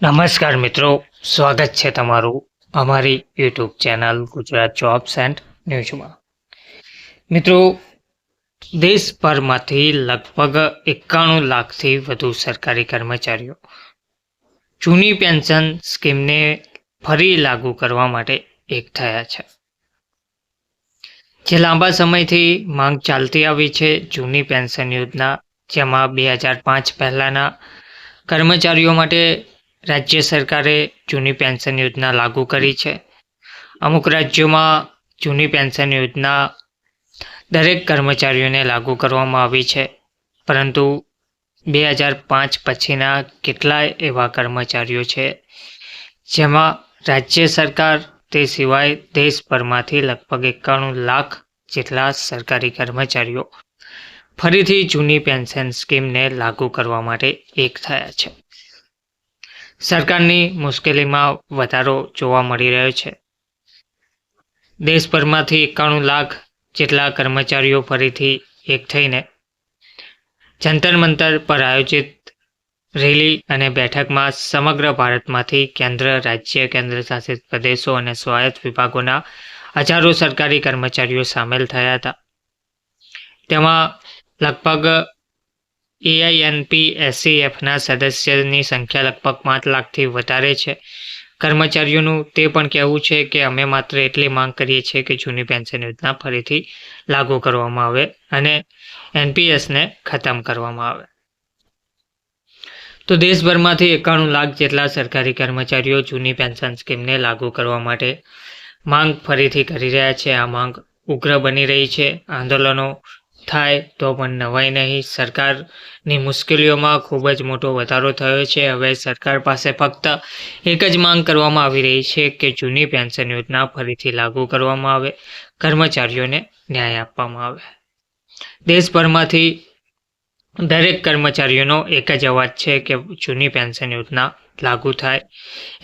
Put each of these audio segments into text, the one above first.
નમસ્કાર મિત્રો, સ્વાગત છે તમારું અમારી YouTube channel Gujarat jobs and ન્યૂઝમાં. મિત્રો, દેશભરમાંથી લગભગ 91 લાખથી વધુ સરકારી કર્મચારીઓ જૂની પેન્શન સ્કીમને ફરી લાગુ કરવા માટે એક થયા છે. જે લાંબા સમયથી માંગ ચાલતી આવી છે જૂની પેન્શન યોજના, જેમાં 2005 પહેલાંના કર્મચારીઓ માટે રાજ્ય સરકારે જૂની પેન્શન યોજના લાગુ કરી છે. અમુક રાજ્યોમાં જૂની પેન્શન યોજના દરેક કર્મચારીઓને લાગુ કરવામાં આવી છે, પરંતુ 2005 પછીના કેટલાય એવા કર્મચારીઓ છે જેમાં રાજ્ય સરકાર તે સિવાય દેશભરમાંથી લગભગ 91 લાખ જેટલા સરકારી કર્મચારીઓ ફરીથી જૂની પેન્શન સ્કીમને લાગુ કરવા માટે એક થયા છે. સરકારની મુશ્કેલીમાં વધારો જોવા મળી રહ્યો છે. દેશભરમાંથી 91 લાખ જેટલા કર્મચારીઓ ફરીથી એક થઈને જંતર મંતર પર આયોજિત રેલી અને બેઠકમાં સમગ્ર ભારતમાંથી કેન્દ્ર, રાજ્ય, કેન્દ્ર શાસિત પ્રદેશો અને સ્વાયત્ત વિભાગોના હજારો સરકારી કર્મચારીઓ સામેલ થયા હતા. તેમાં લગભગ AINP-SCFના સદસ્યની સંખ્યા લગભગ 5 લાખથી વધારે છે. કર્મચારીઓનું તે પણ કહેવું છે કે અમે માત્ર એટલી માંગ કરીએ છીએ કે જૂની પેન્શન યોજના ફરીથી લાગુ કરવામાં આવે અને NPSને ખતમ કરવામાં આવે. તો દેશભરમાંથી 91 લાખ જેટલા સરકારી કર્મચારીઓ જૂની પેન્શન સ્કીમને લાગુ કરવા માટે માંગ ફરીથી કરી રહ્યા છે. આ માંગ ઉગ્ર બની રહી છે. આંદોલનો થાય તો પણ નવાઈ નહીં. સરકારની મુશ્કેલીઓમાં ખૂબ જ મોટો વધારો થયો છે. હવે સરકાર પાસે ફક્ત એક જ માંગ કરવામાં આવી રહી છે કે જૂની પેન્શન યોજના ફરીથી લાગુ કરવામાં આવે, કર્મચારીઓને ન્યાય આપવામાં આવે. દેશભરમાંથી દરેક કર્મચારીઓનો એક જ અવાજ છે કે જૂની પેન્શન યોજના લાગુ થાય.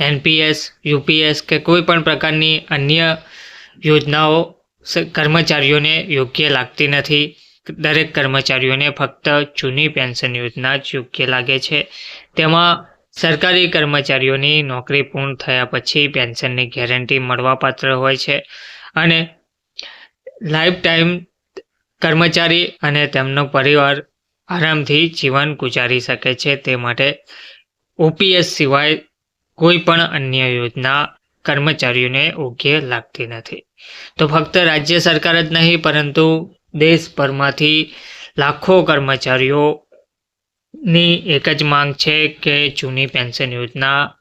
NPS, UPS કે કોઈ પણ પ્રકારની અન્ય યોજનાઓ કર્મચારીઓને યોગ્ય લાગતી નથી. દરેક કર્મચારીઓને ફક્ત જૂની પેન્શન યોજના જ યોગ્ય લાગે છે. તેમાં સરકારી કર્મચારીઓની નોકરી પૂર્ણ થયા પછી પેન્શનની ગેરંટી મળવાપાત્ર હોય છે અને લાઈફ ટાઈમ કર્મચારી અને તેમનો પરિવાર આરામથી જીવન ગુજારી શકે છે. તે માટે OPS સિવાય કોઈ પણ અન્ય યોજના કર્મચારીઓને યોગ્ય લાગતી નથી. તો ફક્ત રાજ્ય સરકાર જ નહીં, પરંતુ દેશભરમાંથી લાખો કર્મચારીઓની એક જ માંગ છે કે જૂની પેન્શન યોજના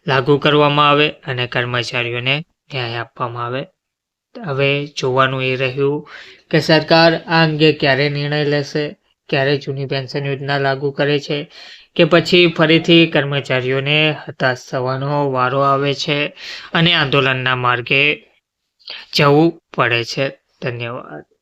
લાગુ કરવામાં આવે અને કર્મચારીઓને ન્યાય આપવામાં આવે. હવે જોવાનું એ રહ્યું કે સરકાર આ અંગે ક્યારે નિર્ણય લેશે, ક્યારે જૂની પેન્શન યોજના લાગુ કરે છે કે પછી ફરીથી કર્મચારીઓને હતાશ થવાનો વારો આવે છે અને આંદોલનના માર્ગે જવું પડે છે. ધન્યવાદ.